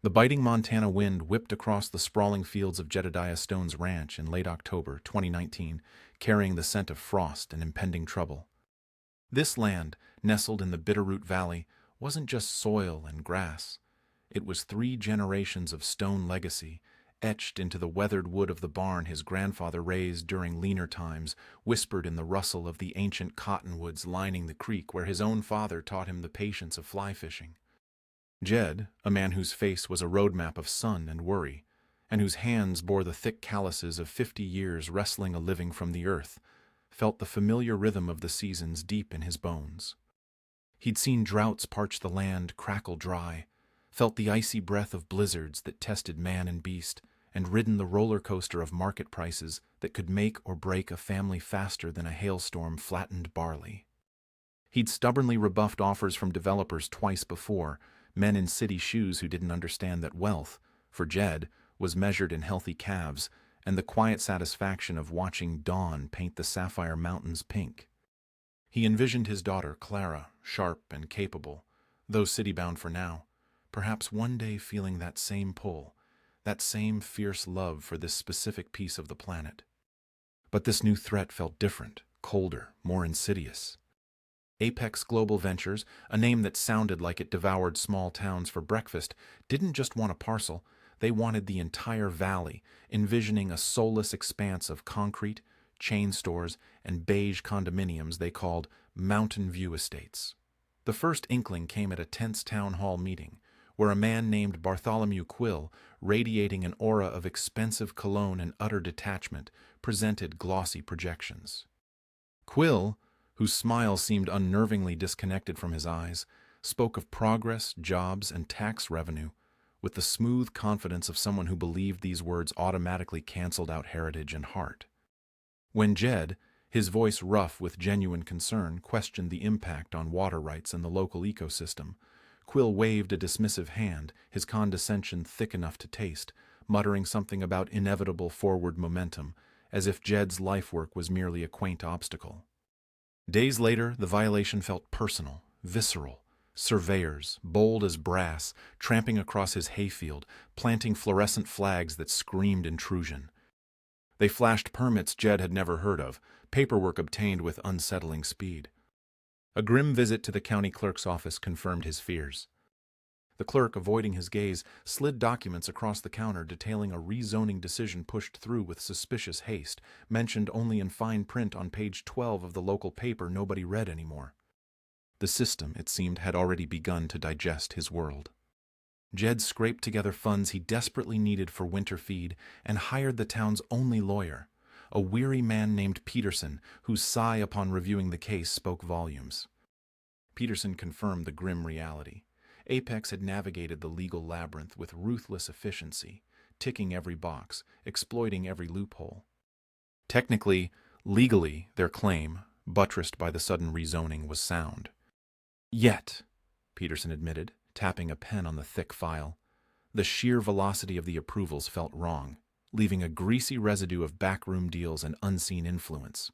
The biting Montana wind whipped across the sprawling fields of Jedediah Stone's ranch in late October 2019, carrying the scent of frost and impending trouble. This land, nestled in the Bitterroot Valley, wasn't just soil and grass. It was 3 generations of Stone legacy, etched into the weathered wood of the barn his grandfather raised during leaner times, whispered in the rustle of the ancient cottonwoods lining the creek where his own father taught him the patience of fly fishing. Jed, a man whose face was a roadmap of sun and worry, and whose hands bore the thick calluses of 50 years wrestling a living from the earth, felt the familiar rhythm of the seasons deep in his bones. He'd seen droughts parch the land crackle dry, felt the icy breath of blizzards that tested man and beast, and ridden the roller coaster of market prices that could make or break a family faster than a hailstorm flattened barley. He'd stubbornly rebuffed offers from developers twice before, men in city shoes who didn't understand that wealth, for Jed, was measured in healthy calves and the quiet satisfaction of watching dawn paint the sapphire mountains pink. He envisioned his daughter, Clara, sharp and capable, though city-bound for now, perhaps one day feeling that same pull, that same fierce love for this specific piece of the planet. But this new threat felt different, colder, more insidious. Apex Global Ventures, a name that sounded like it devoured small towns for breakfast, didn't just want a parcel, they wanted the entire valley, envisioning a soulless expanse of concrete, chain stores, and beige condominiums they called Mountain View Estates. The first inkling came at a tense town hall meeting, where a man named Bartholomew Quill, radiating an aura of expensive cologne and utter detachment, presented glossy projections. Quill, whose smile seemed unnervingly disconnected from his eyes, spoke of progress, jobs, and tax revenue, with the smooth confidence of someone who believed these words automatically canceled out heritage and heart. When Jed, his voice rough with genuine concern, questioned the impact on water rights and the local ecosystem, Quill waved a dismissive hand, his condescension thick enough to taste, muttering something about inevitable forward momentum, as if Jed's life work was merely a quaint obstacle. Days later, the violation felt personal, visceral. Surveyors, bold as brass, tramping across his hayfield, planting fluorescent flags that screamed intrusion. They flashed permits Jed had never heard of, paperwork obtained with unsettling speed. A grim visit to the county clerk's office confirmed his fears. The clerk, avoiding his gaze, slid documents across the counter detailing a rezoning decision pushed through with suspicious haste, mentioned only in fine print on page 12 of the local paper nobody read anymore. The system, it seemed, had already begun to digest his world. Jed scraped together funds he desperately needed for winter feed and hired the town's only lawyer, a weary man named Peterson, whose sigh upon reviewing the case spoke volumes. Peterson confirmed the grim reality. Apex had navigated the legal labyrinth with ruthless efficiency, ticking every box, exploiting every loophole. Technically, legally, their claim, buttressed by the sudden rezoning, was sound. Yet, Peterson admitted, tapping a pen on the thick file, the sheer velocity of the approvals felt wrong, leaving a greasy residue of backroom deals and unseen influence.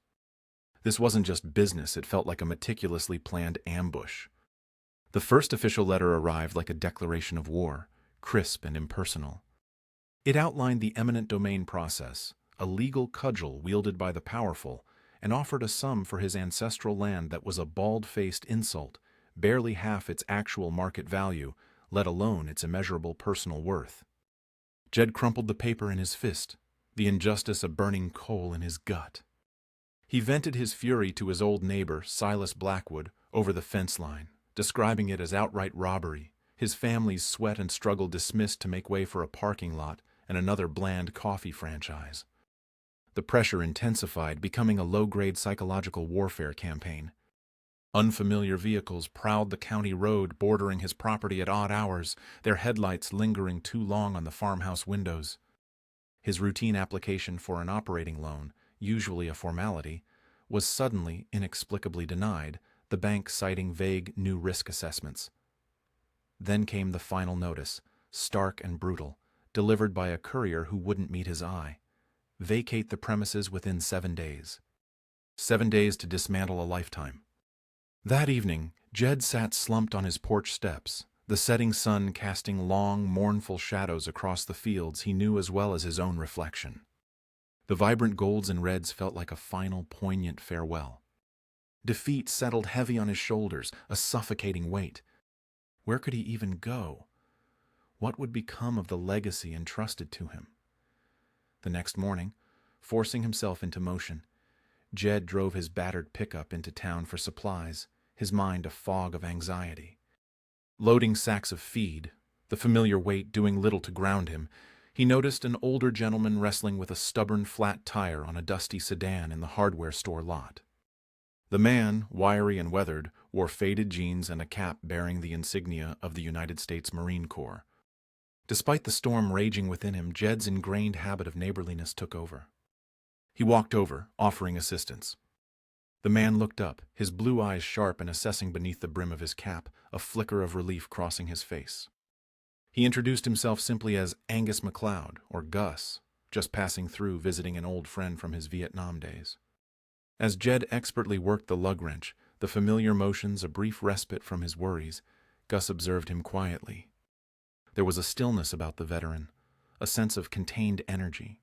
This wasn't just business, it felt like a meticulously planned ambush. The first official letter arrived like a declaration of war, crisp and impersonal. It outlined the eminent domain process, a legal cudgel wielded by the powerful, and offered a sum for his ancestral land that was a bald-faced insult, barely half its actual market value, let alone its immeasurable personal worth. Jed crumpled the paper in his fist, the injustice a burning coal in his gut. He vented his fury to his old neighbor, Silas Blackwood, over the fence line, describing it as outright robbery, his family's sweat and struggle dismissed to make way for a parking lot and another bland coffee franchise. The pressure intensified, becoming a low-grade psychological warfare campaign. Unfamiliar vehicles prowled the county road bordering his property at odd hours, their headlights lingering too long on the farmhouse windows. His routine application for an operating loan, usually a formality, was suddenly, inexplicably denied, the bank citing vague new risk assessments. Then came the final notice, stark and brutal, delivered by a courier who wouldn't meet his eye. Vacate the premises within 7 days. 7 days to dismantle a lifetime. That evening, Jed sat slumped on his porch steps, the setting sun casting long, mournful shadows across the fields he knew as well as his own reflection. The vibrant golds and reds felt like a final, poignant farewell. Defeat settled heavy on his shoulders, a suffocating weight. Where could he even go? What would become of the legacy entrusted to him? The next morning, forcing himself into motion, Jed drove his battered pickup into town for supplies, his mind a fog of anxiety. Loading sacks of feed, the familiar weight doing little to ground him, he noticed an older gentleman wrestling with a stubborn flat tire on a dusty sedan in the hardware store lot. The man, wiry and weathered, wore faded jeans and a cap bearing the insignia of the United States Marine Corps. Despite the storm raging within him, Jed's ingrained habit of neighborliness took over. He walked over, offering assistance. The man looked up, his blue eyes sharp and assessing beneath the brim of his cap, a flicker of relief crossing his face. He introduced himself simply as Angus MacLeod, or Gus, just passing through visiting an old friend from his Vietnam days. As Jed expertly worked the lug wrench, the familiar motions a brief respite from his worries, Gus observed him quietly. There was a stillness about the veteran, a sense of contained energy.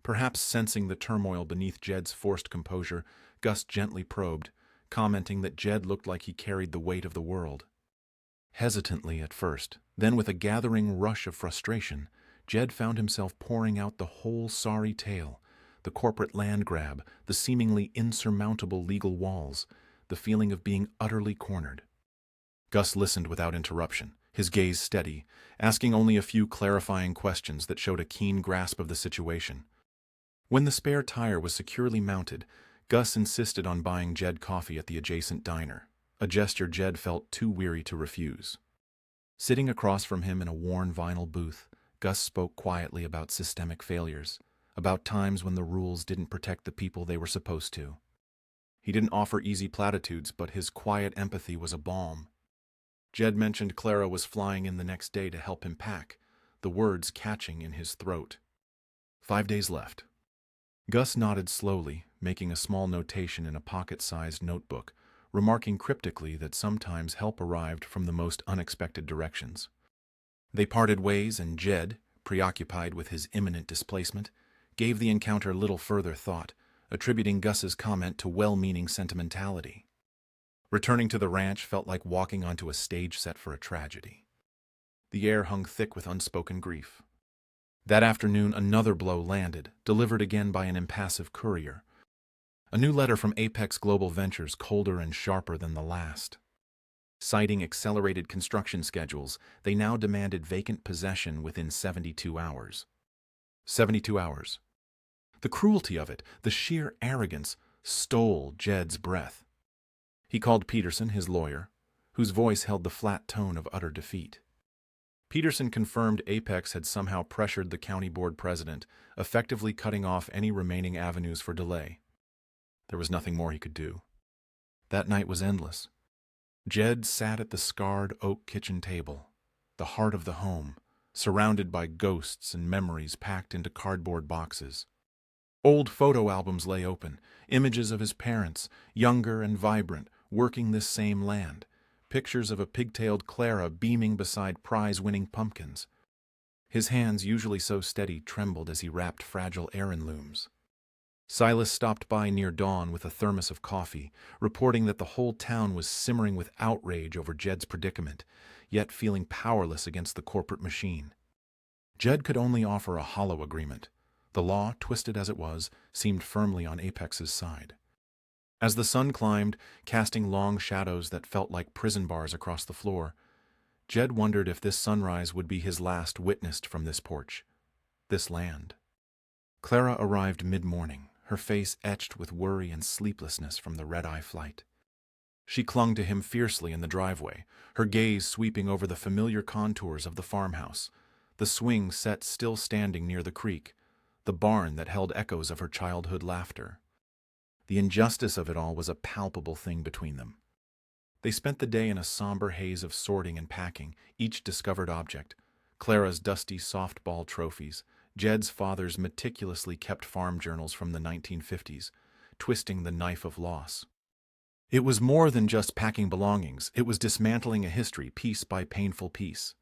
Perhaps sensing the turmoil beneath Jed's forced composure, Gus gently probed, commenting that Jed looked like he carried the weight of the world. Hesitantly at first, then with a gathering rush of frustration, Jed found himself pouring out the whole sorry tale, the corporate land grab, the seemingly insurmountable legal walls, the feeling of being utterly cornered. Gus listened without interruption, his gaze steady, asking only a few clarifying questions that showed a keen grasp of the situation. When the spare tire was securely mounted, Gus insisted on buying Jed coffee at the adjacent diner, a gesture Jed felt too weary to refuse. Sitting across from him in a worn vinyl booth, Gus spoke quietly about systemic failures, about times when the rules didn't protect the people they were supposed to. He didn't offer easy platitudes, but his quiet empathy was a balm. Jed mentioned Clara was flying in the next day to help him pack, the words catching in his throat. 5 days left. Gus nodded slowly, making a small notation in a pocket-sized notebook, remarking cryptically that sometimes help arrived from the most unexpected directions. They parted ways, and Jed, preoccupied with his imminent displacement, gave the encounter little further thought, attributing Gus's comment to well-meaning sentimentality. Returning to the ranch felt like walking onto a stage set for a tragedy. The air hung thick with unspoken grief. That afternoon, another blow landed, delivered again by an impassive courier. A new letter from Apex Global Ventures, colder and sharper than the last. Citing accelerated construction schedules, they now demanded vacant possession within 72 hours. 72 hours. The cruelty of it, the sheer arrogance, stole Jed's breath. He called Peterson, his lawyer, whose voice held the flat tone of utter defeat. Peterson confirmed Apex had somehow pressured the county board president, effectively cutting off any remaining avenues for delay. There was nothing more he could do. That night was endless. Jed sat at the scarred oak kitchen table, the heart of the home, surrounded by ghosts and memories packed into cardboard boxes. Old photo albums lay open, images of his parents, younger and vibrant, working this same land, pictures of a pigtailed Clara beaming beside prize-winning pumpkins. His hands, usually so steady, trembled as he wrapped fragile heirlooms. Silas stopped by near dawn with a thermos of coffee, reporting that the whole town was simmering with outrage over Jed's predicament, yet feeling powerless against the corporate machine. Jed could only offer a hollow agreement. The law, twisted as it was, seemed firmly on Apex's side. As the sun climbed, casting long shadows that felt like prison bars across the floor, Jed wondered if this sunrise would be his last witnessed from this porch, this land. Clara arrived mid-morning, her face etched with worry and sleeplessness from the red-eye flight. She clung to him fiercely in the driveway, her gaze sweeping over the familiar contours of the farmhouse, the swing set still standing near the creek, the barn that held echoes of her childhood laughter. The injustice of it all was a palpable thing between them. They spent the day in a somber haze of sorting and packing, each discovered object, Clara's dusty softball trophies, Jed's father's meticulously kept farm journals from the 1950s, twisting the knife of loss. It was more than just packing belongings, it was dismantling a history piece by painful piece.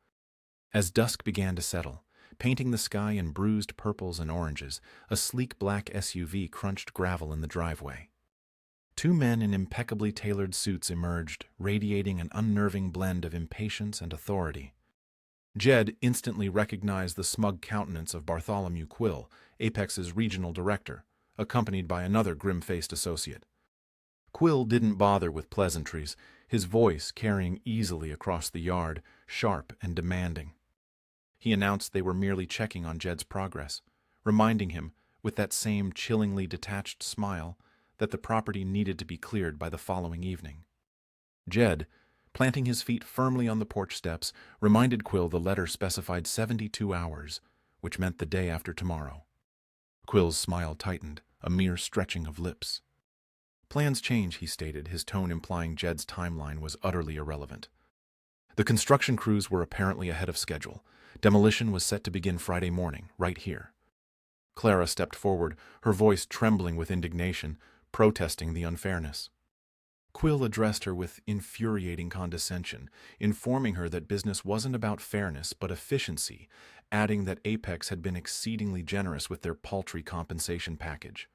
As dusk began to settle, painting the sky in bruised purples and oranges, a sleek black SUV crunched gravel in the driveway. Two men in impeccably tailored suits emerged, radiating an unnerving blend of impatience and authority. Jed instantly recognized the smug countenance of Bartholomew Quill, Apex's regional director, accompanied by another grim-faced associate. Quill didn't bother with pleasantries, his voice carrying easily across the yard, sharp and demanding. He announced they were merely checking on Jed's progress, reminding him, with that same chillingly detached smile, that the property needed to be cleared by the following evening. Jed, planting his feet firmly on the porch steps, reminded Quill the letter specified 72 hours, which meant the day after tomorrow. Quill's smile tightened, a mere stretching of lips. Plans change, he stated, his tone implying Jed's timeline was utterly irrelevant. The construction crews were apparently ahead of schedule. Demolition was set to begin Friday morning, right here. Clara stepped forward, her voice trembling with indignation, protesting the unfairness. Quill addressed her with infuriating condescension, informing her that business wasn't about fairness but efficiency, adding that Apex had been exceedingly generous with their paltry compensation package.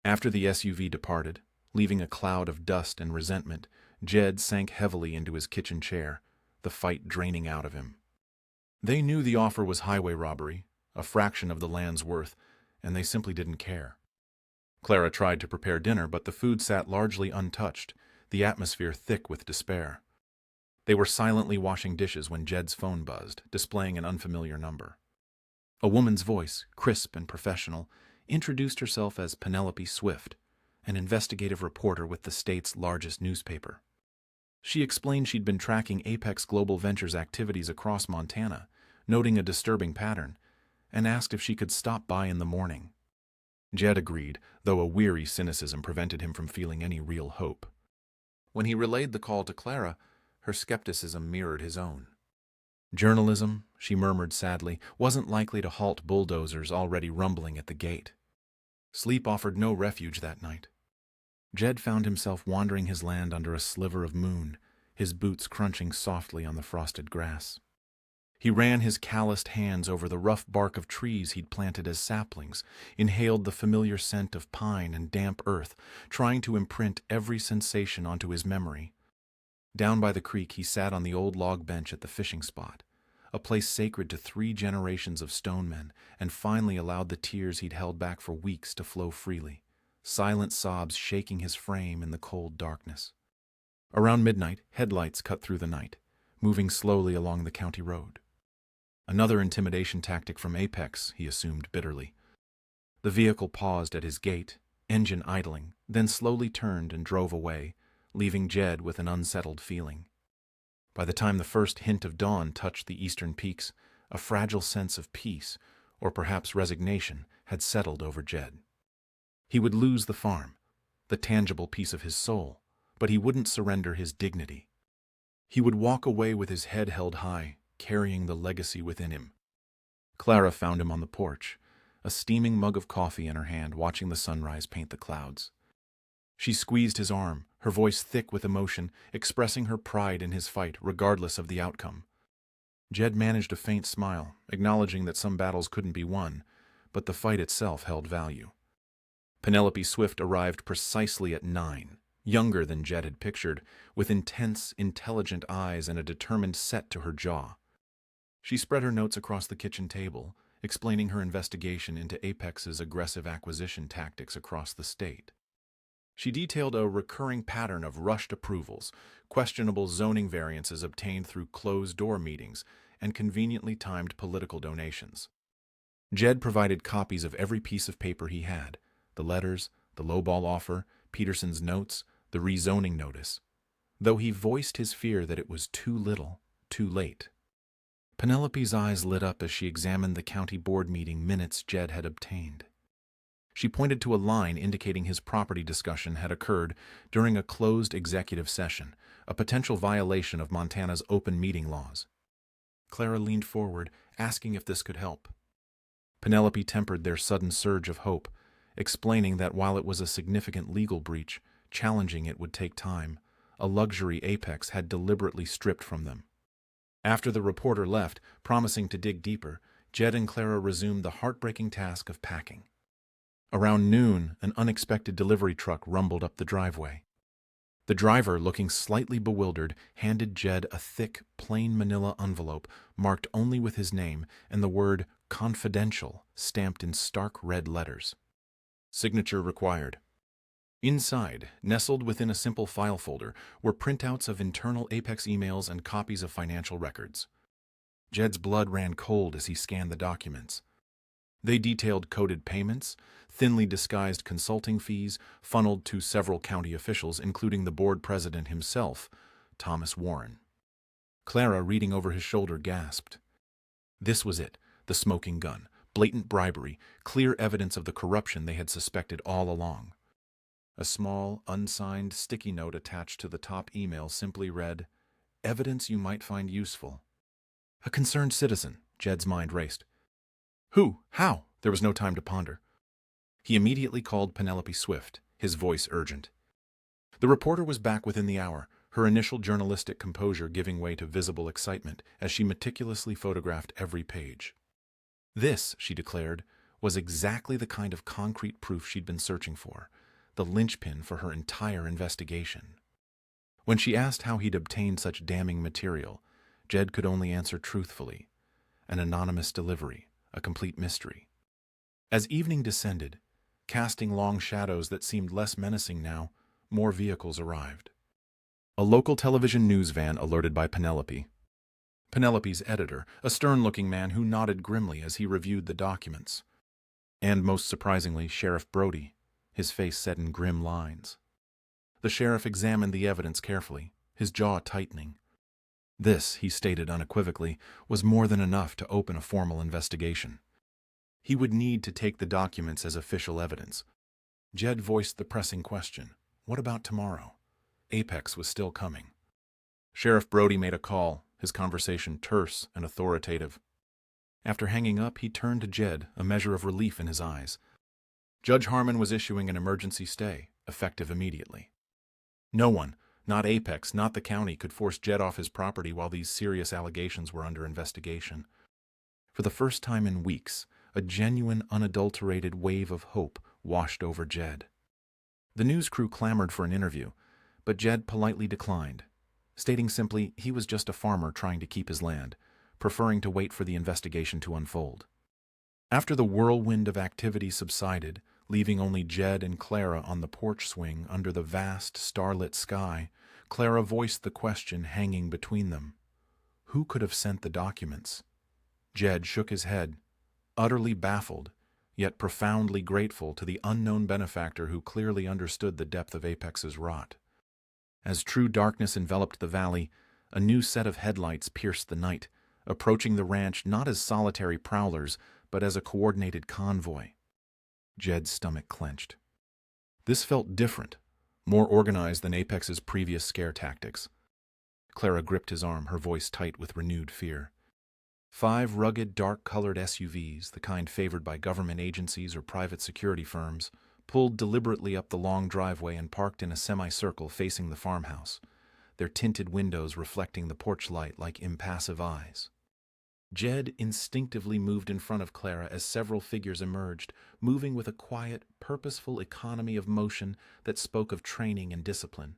After the SUV departed, leaving a cloud of dust and resentment, Jed sank heavily into his kitchen chair, the fight draining out of him. They knew the offer was highway robbery, a fraction of the land's worth, and they simply didn't care. Clara tried to prepare dinner, but the food sat largely untouched, the atmosphere thick with despair. They were silently washing dishes when Jed's phone buzzed, displaying an unfamiliar number. A woman's voice, crisp and professional, introduced herself as Penelope Swift, an investigative reporter with the state's largest newspaper. She explained she'd been tracking Apex Global Ventures' activities across Montana, noting a disturbing pattern, and asked if she could stop by in the morning. Jed agreed, though a weary cynicism prevented him from feeling any real hope. When he relayed the call to Clara, her skepticism mirrored his own. Journalism, she murmured sadly, wasn't likely to halt bulldozers already rumbling at the gate. Sleep offered no refuge that night. Jed found himself wandering his land under a sliver of moon, his boots crunching softly on the frosted grass. He ran his calloused hands over the rough bark of trees he'd planted as saplings, inhaled the familiar scent of pine and damp earth, trying to imprint every sensation onto his memory. Down by the creek, he sat on the old log bench at the fishing spot, a place sacred to 3 generations of stonemen, and finally allowed the tears he'd held back for weeks to flow freely, silent sobs shaking his frame in the cold darkness. Around midnight, headlights cut through the night, moving slowly along the county road. Another intimidation tactic from Apex, he assumed bitterly. The vehicle paused at his gate, engine idling, then slowly turned and drove away, leaving Jed with an unsettled feeling. By the time the first hint of dawn touched the eastern peaks, a fragile sense of peace, or perhaps resignation, had settled over Jed. He would lose the farm, the tangible piece of his soul, but he wouldn't surrender his dignity. He would walk away with his head held high, carrying the legacy within him. Clara found him on the porch, a steaming mug of coffee in her hand, watching the sunrise paint the clouds. She squeezed his arm, her voice thick with emotion, expressing her pride in his fight, regardless of the outcome. Jed managed a faint smile, acknowledging that some battles couldn't be won, but the fight itself held value. Penelope Swift arrived precisely at 9, younger than Jed had pictured, with intense, intelligent eyes and a determined set to her jaw. She spread her notes across the kitchen table, explaining her investigation into Apex's aggressive acquisition tactics across the state. She detailed a recurring pattern of rushed approvals, questionable zoning variances obtained through closed-door meetings, and conveniently timed political donations. Jed provided copies of every piece of paper he had, the letters, the lowball offer, Peterson's notes, the rezoning notice, though he voiced his fear that it was too little, too late. Penelope's eyes lit up as she examined the county board meeting minutes Jed had obtained. She pointed to a line indicating his property discussion had occurred during a closed executive session, a potential violation of Montana's open meeting laws. Clara leaned forward, asking if this could help. Penelope tempered their sudden surge of hope, explaining that while it was a significant legal breach, challenging it would take time, a luxury Apex had deliberately stripped from them. After the reporter left, promising to dig deeper, Jed and Clara resumed the heartbreaking task of packing. Around noon, an unexpected delivery truck rumbled up the driveway. The driver, looking slightly bewildered, handed Jed a thick, plain manila envelope marked only with his name and the word "Confidential" stamped in stark red letters. Signature required. Inside, nestled within a simple file folder, were printouts of internal Apex emails and copies of financial records. Jed's blood ran cold as he scanned the documents. They detailed coded payments, thinly disguised consulting fees funneled to several county officials, including the board president himself, Thomas Warren. Clara, reading over his shoulder, gasped. This was it, the smoking gun, blatant bribery, clear evidence of the corruption they had suspected all along. A small, unsigned sticky note attached to the top email simply read, "Evidence you might find useful." A concerned citizen, Jed's mind raced. Who? How? There was no time to ponder. He immediately called Penelope Swift, his voice urgent. The reporter was back within the hour, her initial journalistic composure giving way to visible excitement as she meticulously photographed every page. This, she declared, was exactly the kind of concrete proof she'd been searching for, the linchpin for her entire investigation. When she asked how he'd obtained such damning material, Jed could only answer truthfully. An anonymous delivery, a complete mystery. As evening descended, casting long shadows that seemed less menacing now, more vehicles arrived. A local television news van alerted by Penelope. Penelope's editor, a stern-looking man who nodded grimly as he reviewed the documents. And most surprisingly, Sheriff Brody, his face set in grim lines. The sheriff examined the evidence carefully, his jaw tightening. This, he stated unequivocally, was more than enough to open a formal investigation. He would need to take the documents as official evidence. Jed voiced the pressing question, what about tomorrow? Apex was still coming. Sheriff Brody made a call, his conversation terse and authoritative. After hanging up, he turned to Jed, a measure of relief in his eyes. Judge Harmon was issuing an emergency stay, effective immediately. No one, not Apex, not the county, could force Jed off his property while these serious allegations were under investigation. For the first time in weeks, a genuine, unadulterated wave of hope washed over Jed. The news crew clamored for an interview, but Jed politely declined, stating simply he was just a farmer trying to keep his land, preferring to wait for the investigation to unfold. After the whirlwind of activity subsided, leaving only Jed and Clara on the porch swing under the vast, starlit sky, Clara voiced the question hanging between them. Who could have sent the documents? Jed shook his head, utterly baffled, yet profoundly grateful to the unknown benefactor who clearly understood the depth of Apex's rot. As true darkness enveloped the valley, a new set of headlights pierced the night, approaching the ranch not as solitary prowlers, but as a coordinated convoy. Jed's stomach clenched. This felt different, more organized than Apex's previous scare tactics. Clara gripped his arm, her voice tight with renewed fear. 5 rugged, dark-colored SUVs, the kind favored by government agencies or private security firms, pulled deliberately up the long driveway and parked in a semicircle facing the farmhouse, their tinted windows reflecting the porch light like impassive eyes. Jed instinctively moved in front of Clara as several figures emerged, moving with a quiet, purposeful economy of motion that spoke of training and discipline.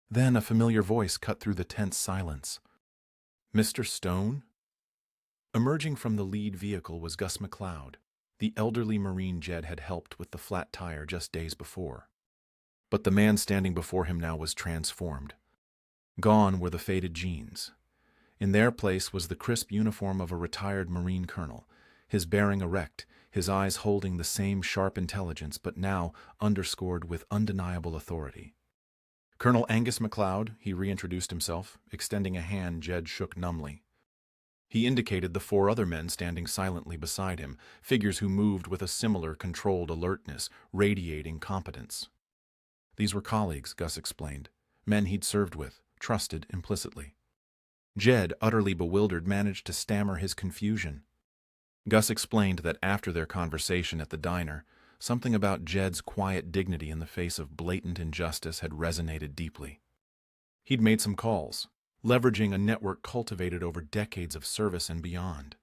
Then a familiar voice cut through the tense silence. "Mr. Stone?" Emerging from the lead vehicle was Gus McLeod, the elderly Marine Jed had helped with the flat tire just days before. But the man standing before him now was transformed. Gone were the faded jeans. In their place was the crisp uniform of a retired Marine colonel, his bearing erect, his eyes holding the same sharp intelligence, but now underscored with undeniable authority. "Colonel Angus McLeod," he reintroduced himself, extending a hand Jed shook numbly. He indicated the 4 other men standing silently beside him, figures who moved with a similar controlled alertness, radiating competence. These were colleagues, Gus explained, men he'd served with, trusted implicitly. Jed, utterly bewildered, managed to stammer his confusion. Gus explained that after their conversation at the diner, Something about Jed's quiet dignity in the face of blatant injustice had resonated deeply. He'd made some calls, leveraging a network cultivated over decades of service and beyond.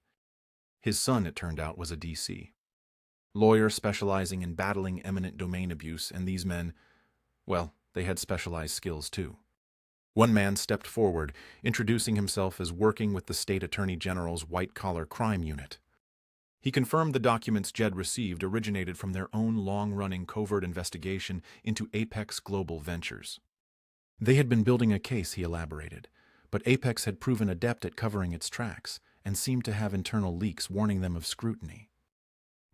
His son, it turned out, was a DC lawyer specializing in battling eminent domain abuse, and these men, well, they had specialized skills too. One man stepped forward, introducing himself as working with the state attorney general's white-collar crime unit. He confirmed the documents Jed received originated from their own long-running covert investigation into Apex Global Ventures. They had been building a case, he elaborated, but Apex had proven adept at covering its tracks and seemed to have internal leaks warning them of scrutiny.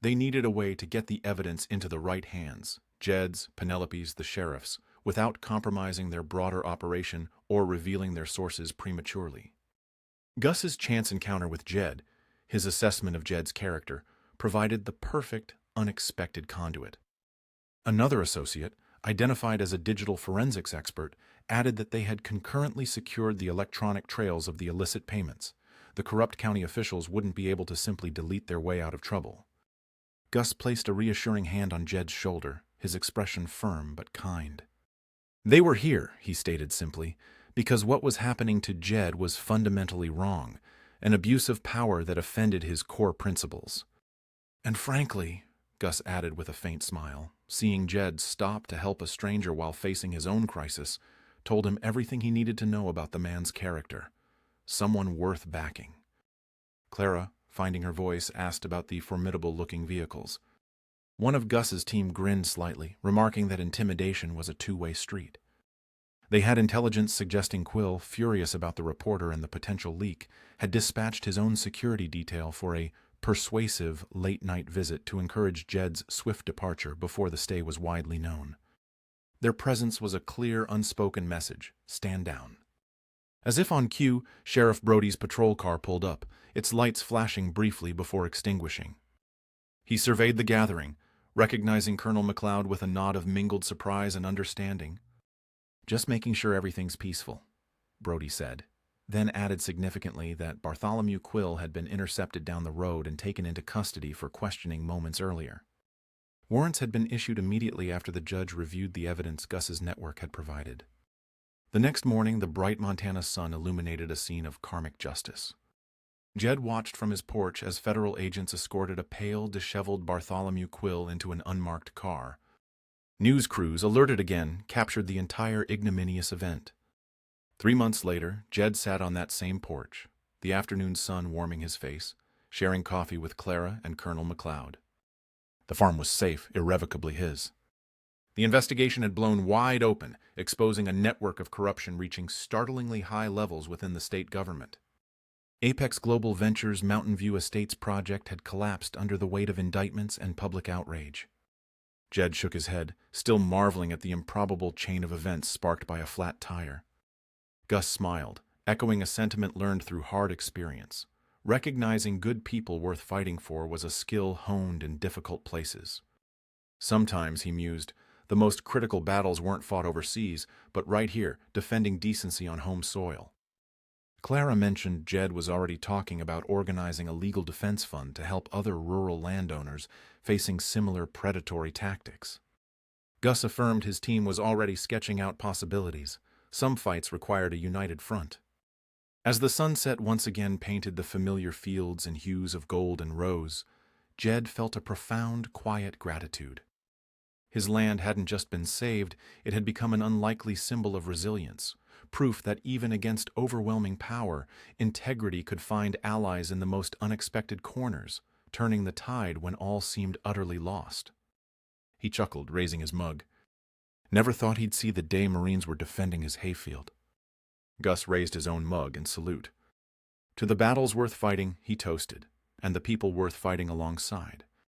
They needed a way to get the evidence into the right hands, Jed's, Penelope's, the sheriff's, without compromising their broader operation or revealing their sources prematurely. Gus's chance encounter with Jed, his assessment of Jed's character, provided the perfect, unexpected conduit. Another associate, identified as a digital forensics expert, added that they had concurrently secured the electronic trails of the illicit payments. The corrupt county officials wouldn't be able to simply delete their way out of trouble. Gus placed a reassuring hand on Jed's shoulder, his expression firm but kind. They were here, he stated simply, because what was happening to Jed was fundamentally wrong, an abuse of power that offended his core principles. And frankly, Gus added with a faint smile, seeing Jed stop to help a stranger while facing his own crisis, told him everything he needed to know about the man's character. Someone worth backing. Clara, finding her voice, asked about the formidable-looking vehicles. One of Gus's team grinned slightly, remarking that intimidation was a two-way street. They had intelligence suggesting Quill, furious about the reporter and the potential leak, had dispatched his own security detail for a persuasive late-night visit to encourage Jed's swift departure before the stay was widely known. Their presence was a clear, unspoken message: stand down. As if on cue, Sheriff Brody's patrol car pulled up, its lights flashing briefly before extinguishing. He surveyed the gathering, recognizing Colonel McLeod with a nod of mingled surprise and understanding. "Just making sure everything's peaceful," Brody said, then added significantly that Bartholomew Quill had been intercepted down the road and taken into custody for questioning moments earlier. Warrants had been issued immediately after the judge reviewed the evidence Gus's network had provided. The next morning, the bright Montana sun illuminated a scene of karmic justice. Jed watched from his porch as federal agents escorted a pale, disheveled Bartholomew Quill into an unmarked car. News crews, alerted again, captured the entire ignominious event. 3 months later, Jed sat on that same porch, the afternoon sun warming his face, sharing coffee with Clara and Colonel McLeod. The farm was safe, irrevocably his. The investigation had blown wide open, exposing a network of corruption reaching startlingly high levels within the state government. Apex Global Ventures' Mountain View Estates project had collapsed under the weight of indictments and public outrage. Jed shook his head, still marveling at the improbable chain of events sparked by a flat tire. Gus smiled, echoing a sentiment learned through hard experience. Recognizing good people worth fighting for was a skill honed in difficult places. Sometimes, he mused, the most critical battles weren't fought overseas, but right here, defending decency on home soil. Clara mentioned Jed was already talking about organizing a legal defense fund to help other rural landowners facing similar predatory tactics. Gus affirmed his team was already sketching out possibilities. Some fights required a united front. As the sunset once again painted the familiar fields in hues of gold and rose, Jed felt a profound, quiet gratitude. His land hadn't just been saved, it had become an unlikely symbol of resilience, proof that even against overwhelming power, integrity could find allies in the most unexpected corners, turning the tide when all seemed utterly lost. He chuckled, raising his mug. Never thought he'd see the day Marines were defending his hayfield. Gus raised his own mug in salute. To the battles worth fighting, he toasted, and the people worth fighting alongside.